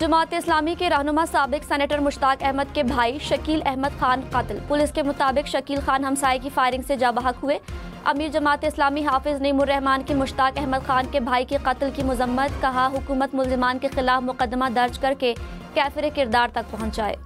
जमात इस्लामी के रहनुमा साबिक सेनेटर मुश्ताक अहमद के भाई शकील अहमद खान कत्ल। पुलिस के मुताबिक शकील खान हमसाये की फायरिंग से जाबहक हुए। अमीर जमात इस्लामी हाफिज नईमुर रहमान की मुश्ताक अहमद खान के भाई के कत्ल की मजम्मत। कहा, हुकूमत मुल्जिमान के खिलाफ मुकदमा दर्ज करके कैफिर किरदार तक पहुँचाए।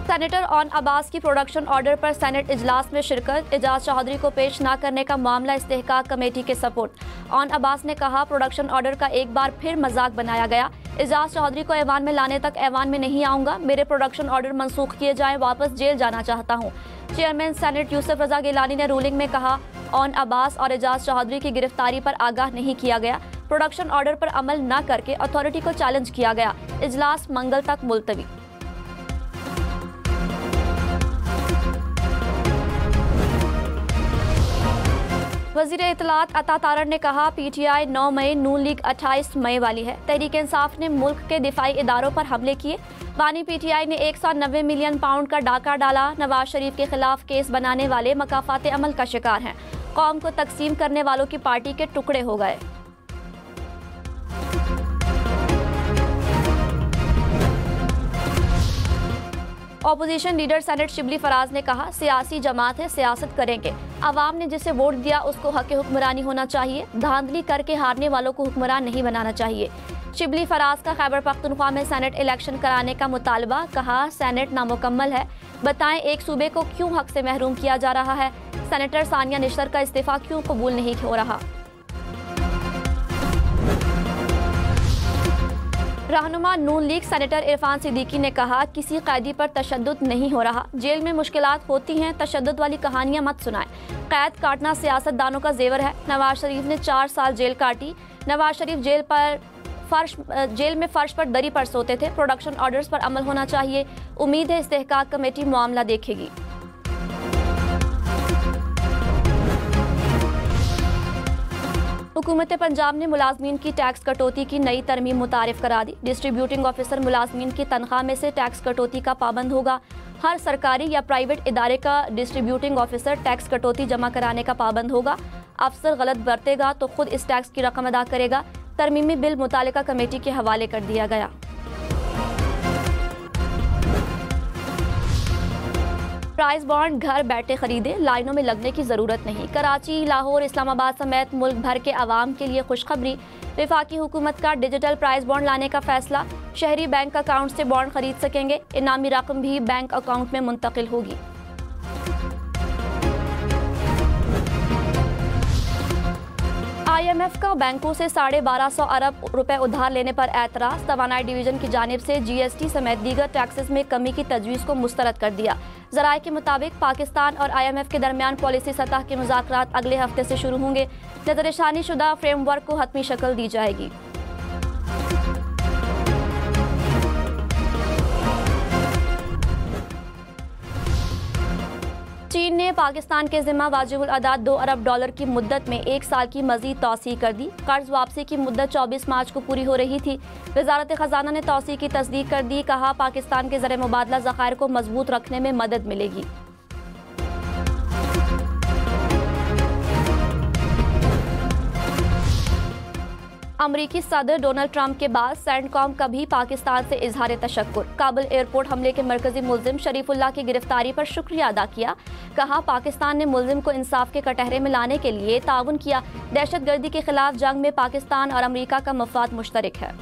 सेनेटर ऑन अब्बास की प्रोडक्शन ऑर्डर पर सेनेट इजलास में शिरकत। एजाज चौधरी को पेश न करने का मामला इस्तेहकाक कमेटी के सपोर्ट। ऑन अब्बास ने कहा, प्रोडक्शन ऑर्डर का एक बार फिर मजाक बनाया गया। एजाज चौधरी को ऐवान में लाने तक ऐवान में नहीं आऊंगा। मेरे प्रोडक्शन ऑर्डर मनसूख किए जाएं, वापस जेल जाना चाहता हूं। चेयरमैन सेनेट यूसुफ रजा गिलानी ने रूलिंग में कहा, ऑन अब्बास और एजाज चौधरी की गिरफ्तारी पर आगाह नहीं किया गया। प्रोडक्शन ऑर्डर पर अमल न करके अथॉरिटी को चैलेंज किया गया। इजलास मंगल तक मुलतवी। वज़ीर इत्तलात अता तारड़ ने कहा, PTI 9 मई, नून लीग 28 मई वाली है। तहरीक इंसाफ ने मुल्क के दिफाई इदारों पर हमले किए। बानी PTI ने 190 मिलियन पाउंड का डाका डाला। नवाज शरीफ के खिलाफ केस बनाने वाले मकाफात अमल का शिकार हैं। कौम को तकसीम करने वालों की पार्टी के टुकड़े हो गए। Opposition leader senate Shibli Faraz ने कहा, सियासी जमात है, सियासत करेंगे। अवाम ने जिसे वोट दिया उसको हक हुक्मरानी होना चाहिए। धांधली करके हारने वालों को हुक्मरान नहीं बनाना चाहिए। शिबली फराज का खैबर पख्तूनख्वा में सेनेट इलेक्शन कराने का मुतालबा। कहा, सेनेट नामुकम्मल है, बताएं एक सूबे को क्यों हक से महरूम किया जा रहा है। सेनेटर सानिया निशतर का इस्तीफा क्यों कबूल नहीं हो रहा। रहनुमा नून लीग सेनेटर इरफान सिद्दीकी ने कहा, किसी कैदी पर तशद्दुद नहीं हो रहा। जेल में मुश्किलात होती हैं, तशद्दुद वाली कहानियां मत सुनाएं। कैद काटना सियासतदानों का जेवर है। नवाज शरीफ ने 4 साल जेल काटी। नवाज शरीफ जेल में फर्श पर दरी पर सोते थे। प्रोडक्शन ऑर्डर्स पर अमल होना चाहिए। उम्मीद है इस्तेहकाक कमेटी मामला देखेगी। हुकूमत पंजाब ने मुलाजमीन की टैक्स कटौती की नई तरमीम मुतारिफ करा दी। डिस्ट्रीब्यूटिंग ऑफिसर मुलाजमीन की तनख्वाह में से टैक्स कटौती का पाबंद होगा। हर सरकारी या प्राइवेट इदारे का डिस्ट्रीब्यूटिंग ऑफिसर टैक्स कटौती जमा कराने का पाबंद होगा। अफसर गलत बरतेगा तो खुद इस टैक्स की रकम अदा करेगा। तरमीमी बिल मुतालिका कमेटी के हवाले कर दिया गया। प्राइस बॉन्ड घर बैठे खरीदे, लाइनों में लगने की जरूरत नहीं। कराची, लाहौर, इस्लामाबाद समेत मुल्क भर के अवाम के लिए खुशखबरी। वफाकी हुकूमत का डिजिटल प्राइस बॉन्ड लाने का फैसला। शहरी बैंक अकाउंट से बॉन्ड खरीद सकेंगे। इनामी रकम भी बैंक अकाउंट में मुंतकिल होगी। IMF का बैंकों से 1250 अरब रुपए उधार लेने पर एतराज। तवानाई डिवीजन की जानिब से GST समेत दीगर टैक्सेस में कमी की तजवीज़ को मुस्तरद कर दिया। ज़राए के मुताबिक पाकिस्तान और IMF के दरमियान पॉलिसी सतह के मुज़ाकरात अगले हफ्ते से शुरू होंगे। नज़रसानी शुदा फ्रेमवर्क को हतमी शक्ल दी जाएगी। चीन ने पाकिस्तान के ज़िम्मा वाजिबुल अदा $2 अरब की मुद्दत में 1 साल की मज़ीद तौसीह कर दी। कर्ज वापसी की मुद्दत 24 मार्च को पूरी हो रही थी। वज़ारत ख़जाना ने तौसीह की तस्दीक कर दी। कहा, पाकिस्तान के ज़र मुबादला ज़खायर को मजबूत रखने में मदद मिलेगी। अमरीकी सदर डोनाल्ड ट्रंप के बाद सेंटकॉम का भी पाकिस्तान से इजहार तशक्कुर। काबुल एयरपोर्ट हमले के मरकजी मुल्जिम शरीफुल्लाह की गिरफ्तारी पर शुक्रिया अदा किया। कहा, पाकिस्तान ने मुल्जिम को इंसाफ के कटहरे में लाने के लिए ताउन किया। दहशतगर्दी के खिलाफ जंग में पाकिस्तान और अमरीका का मफाद मुश्तरक है।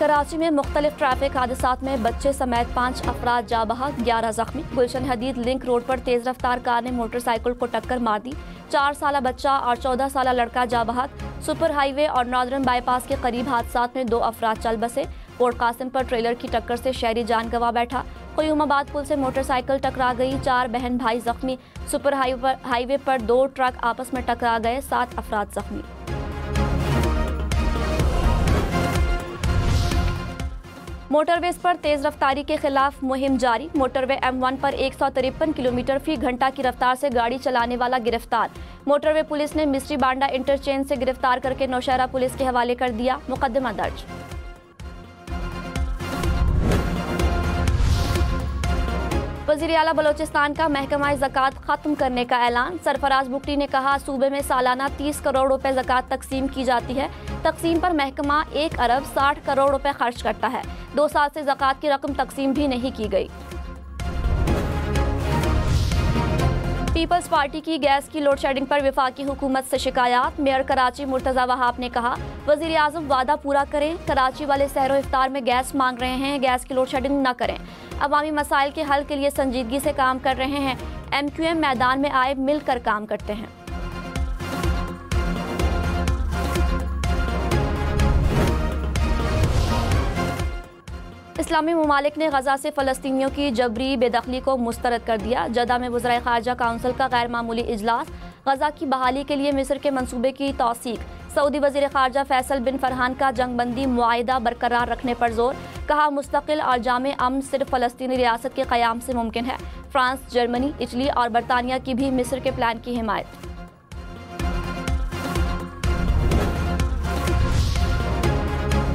कराची में मुख्तलिफ ट्रैफिक हादसात में बच्चे समेत 5 अफराद जाँ बहक, 11 जख्मी। गुलशन हदीद लिंक रोड पर तेज रफ्तार कार ने मोटरसाइकिल को टक्कर मार दी। 4 साला बच्चा और 14 साला लड़का जाँ बहक। सुपर हाईवे और नॉर्दर्न बाईपास के करीब हादसात में 2 अफराद चल बसे। पोर्ट कासिम पर ट्रेलर की टक्कर से शहरी जान गंवा बैठा। क़यूमाबाद पुल से मोटरसाइकिल टकरा गई, 4 बहन भाई जख्मी। सुपर हाईवे पर 2 ट्रक आपस में टकरा गए, 7 अफराद जख्मी। मोटरवेज पर तेज रफ्तारी के खिलाफ मुहिम जारी। मोटरवे M1 पर 153 किलोमीटर फी घंटा की रफ्तार से गाड़ी चलाने वाला गिरफ्तार। मोटरवे पुलिस ने मिस्ट्री बांडा इंटरचेंज से गिरफ्तार करके नौशहरा पुलिस के हवाले कर दिया। मुकदमा दर्ज। वज़ीर आला बलोचिस्तान का महकमा ज़कात ख़त्म करने का ऐलान। सरफराज बुगटी ने कहा, सूबे में सालाना 30 करोड़ रुपए ज़कात तकसीम की जाती है। तकसीम पर महकमा 1 अरब 60 करोड़ रुपए खर्च करता है। 2 साल से ज़कात की रकम तकसीम भी नहीं की गई। पीपल्स पार्टी की गैस की लोड शेडिंग पर वफाकी हुकूमत से शिकायत। मेयर कराची मुर्तज़ा वहाब ने कहा, वज़ीर आज़म वादा पूरा करें। कराची वाले सहरो इफ्तार में गैस मांग रहे हैं, गैस की लोड शेडिंग न करें। अवामी मसाइल के हल के लिए संजीदगी से काम कर रहे हैं। MQM मैदान में आए, मिलकर काम करते हैं। इस्लामी ममालिक ने गजा से फ़लस्तीनियों की जबरी बेदखली को मुस्तरद कर दिया। जदा में वज़राए ख़ारजा काउंसिल का गैर मामूली इजलास। गजा की बहाली के लिए मिस्र के मंसूबे की तौसीक। सऊदी वज़ीर ख़ारजा फैसल बिन फरहान का जंगबंदी मुआहिदा बरकरार रखने पर जोर। कहा, मुस्तकिल और जामे अमन सिर्फ फ़लस्तीनी रियासत के क़याम से मुमकिन है। फ्रांस, जर्मनी, इटली और बरतानिया की भी मिस्र के प्लान की हिमायत।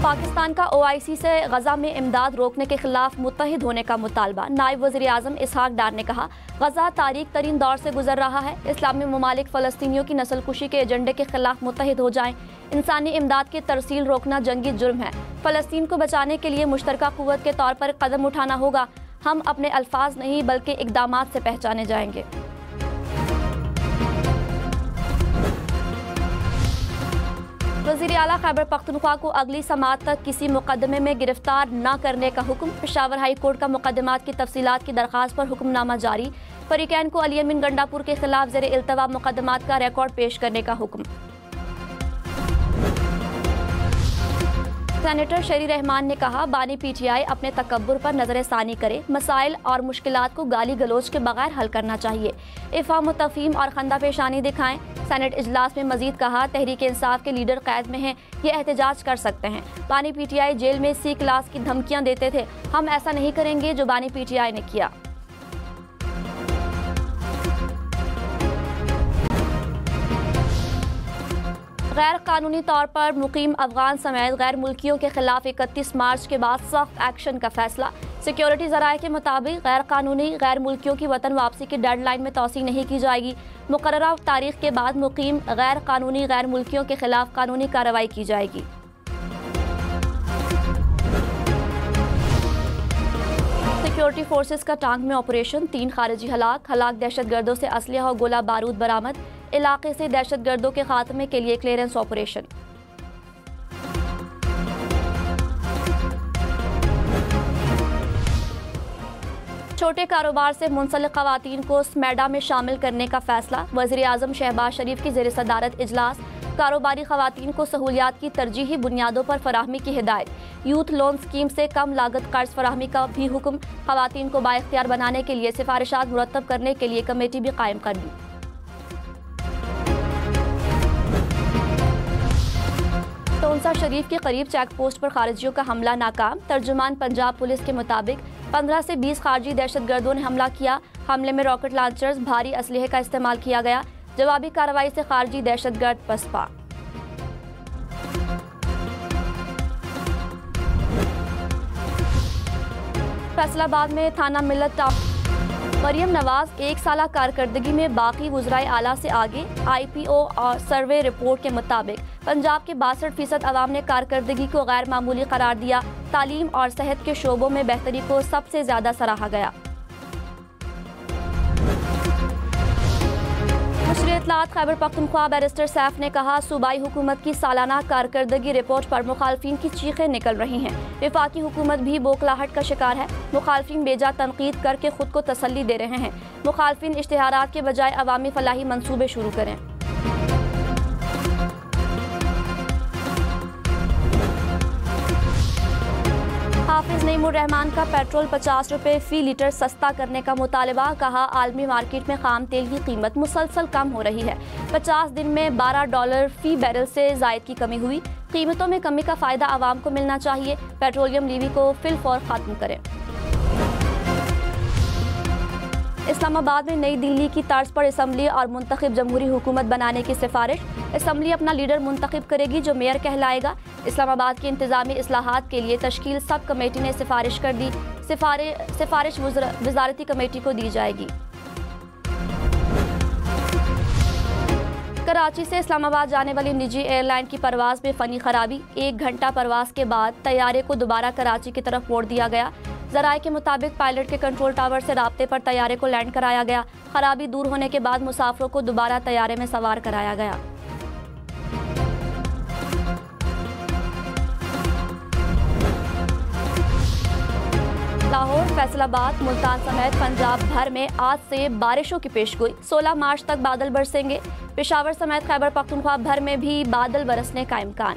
पाकिस्तान का OIC से गजा में इमदाद रोकने के खिलाफ मुत्तहिद होने का मुतालबा। नायब वज़ीर आज़म इसहाक डार ने कहा, गजा तारीख तरीन दौर से गुजर रहा है। इस्लामी ममालिक फ़लस्तीनियों की नस्लकुशी के एजेंडे के खिलाफ मुत्तहिद हो जाएं। इंसानी इमदाद की तरसील रोकना जंगी जुर्म है। फ़लस्तीन को बचाने के लिए मुश्तरका क़ुव्वत के तौर पर कदम उठाना होगा। हम अपने अल्फाज नहीं बल्कि इक़दामात से पहचाने जाएंगे। वज़ीर आला खैबर पख्तूनख्वा को अगली समाअत तक किसी मुकदमे में गिरफ्तार न करने का हुक्म। पेशावर हाई कोर्ट का मुकदमात की तफसीलात की दरख्वास्त पर हुक्मनामा जारी। फरीकैन को अली अमीन गंडापुर के खिलाफ ज़ेर इल्तवा मुकदमात का रिकॉर्ड पेश करने का हुक्म। सेनेटर शरी रहमान ने कहा, बानी PTI अपने तकब्बुर पर नजर सानी करे। मसाइल और मुश्किलात को गाली गलोच के बगैर हल करना चाहिए। इफ़हाम तफ़हीम और खंदा पेशानी दिखाएं। सेनेट इजलास में मजीद कहा, तहरीक इंसाफ के लीडर कैद में हैं, ये एहतजाज कर सकते हैं। बानी PTI जेल में C क्लास की धमकियां देते थे। हम ऐसा नहीं करेंगे जो बानी PTI ने किया। गैर कानूनी तौर पर मुकीम अफगान समेत गैर मुल्कियों के खिलाफ 31 मार्च के बाद सख्त एक्शन का फैसला। सिक्योरिटी ज़राए के मुताबिक गैर कानूनी गैर मुल्कियों की वतन वापसी की डेडलाइन में तौसी नहीं की जाएगी। मुकर्ररा तारीख के बाद मुकीम गैर कानूनी गैर मुल्कियों के खिलाफ कानूनी कार्रवाई की जाएगी। सिक्योरिटी फोर्सेस का टांग में ऑपरेशन, 3 खारिजी हलाक दहशतगर्दों से असलहा और गोला बारूद बरामद। इलाके से दहशतगर्दों के खात्मे के लिए क्लियरेंस ऑपरेशन। छोटे कारोबार से मुंसलिक खवातीन को स्मैडा में शामिल करने का फैसला। वज़ीर आज़म शहबाज शरीफ की ज़ेर सदारत इजलास। कारोबारी खवातीन को सहूलियात की तरजीही बुनियादों पर फराहमी की हिदायत। यूथ लोन स्कीम से कम लागत कर्ज फराहमी का भी हुक्म। खवातीन को बाइख्तियार बनाने के लिए सिफारिशात मुरतब करने के लिए कमेटी भी कायम कर दी। टोंसा शरीफ के करीब चेक पोस्ट पर खारिजियों का हमला नाकाम। तर्जुमान पंजाब पुलिस के मुताबिक 15 से 20 खारजी दहशतगर्दों ने हमला किया। हमले में रॉकेट लॉन्चर्स, भारी असलहे का इस्तेमाल किया गया। जवाबी कार्रवाई से खारजी दहशतगर्द पसपा। फैसलाबाद में थाना मिल्लत मरियम नवाज 1 साला कारकर्दगी में बाकी वुज़राए आला से आगे। IPO और सर्वे रिपोर्ट के मुताबिक पंजाब के 62% अवाम ने कारकर्दगी को गैर मामूली करार दिया। तालीम और सेहत के शोबों में बेहतरी को सबसे ज्यादा सराहा गया। मुशर इत्तलात खैबर पख्तूनख्वा बैरिस्टर सैफ ने कहा, सूबाई हुकूमत की सालाना कारकर्दगी रिपोर्ट पर मुखालफिन की चीखें निकल रही हैं। वफाकी हुकूमत भी बोखलाहट का शिकार है। मुखालफिन बेजा तनकीद करके खुद को तसल्ली दे रहे हैं। मुखालफिन इश्तिहारात के बजाय अवामी फलाही मंसूबे शुरू करें। हाफिज नईमुर रहमान का पेट्रोल 50 रुपये फी लीटर सस्ता करने का मुतालबा। कहा, आलमी मार्केट में खाम तेल की कीमत मुसलसल कम हो रही है। 50 दिन में $12 फी बैरल से जायद की कमी हुई। कीमतों में कमी का फायदा आवाम को मिलना चाहिए। पेट्रोलियम लीवी को फिलफौर खत्म करें। इस्लामाबाद में नई दिल्ली की तर्ज पर असम्बली और मुंतखब जमहूरी हुकूमत बनाने की सिफारिश। असम्बली अपना लीडर मुंतखब करेगी जो मेयर कहलाएगा। इस्लामाबाद की इंतजामी इस्लाहात के लिए तश्कील सब कमेटी ने सिफारिश कर दी। सिफारिश वजारती कमेटी को दी जाएगी। कराची से इस्लामाबाद जाने वाली निजी एयरलाइन की परवाज में फनी खराबी। 1 घंटा परवाज के बाद तैयारे को दोबारा कराची की तरफ मोड़ दिया गया। ज़राए के मुताबिक पायलट के कंट्रोल टावर से राब्ते पर तैयारे को लैंड कराया गया। खराबी दूर होने के बाद मुसाफिरों को दोबारा तैयारे में सवार कराया गया। लाहौर, फैसलाबाद, मुल्तान समेत पंजाब भर में आज से बारिशों की पेशगोई। 16 मार्च तक बादल बरसेंगे। पेशावर समेत खैबर पख्तूनख्वा भर में भी बादल बरसने का इम्कान।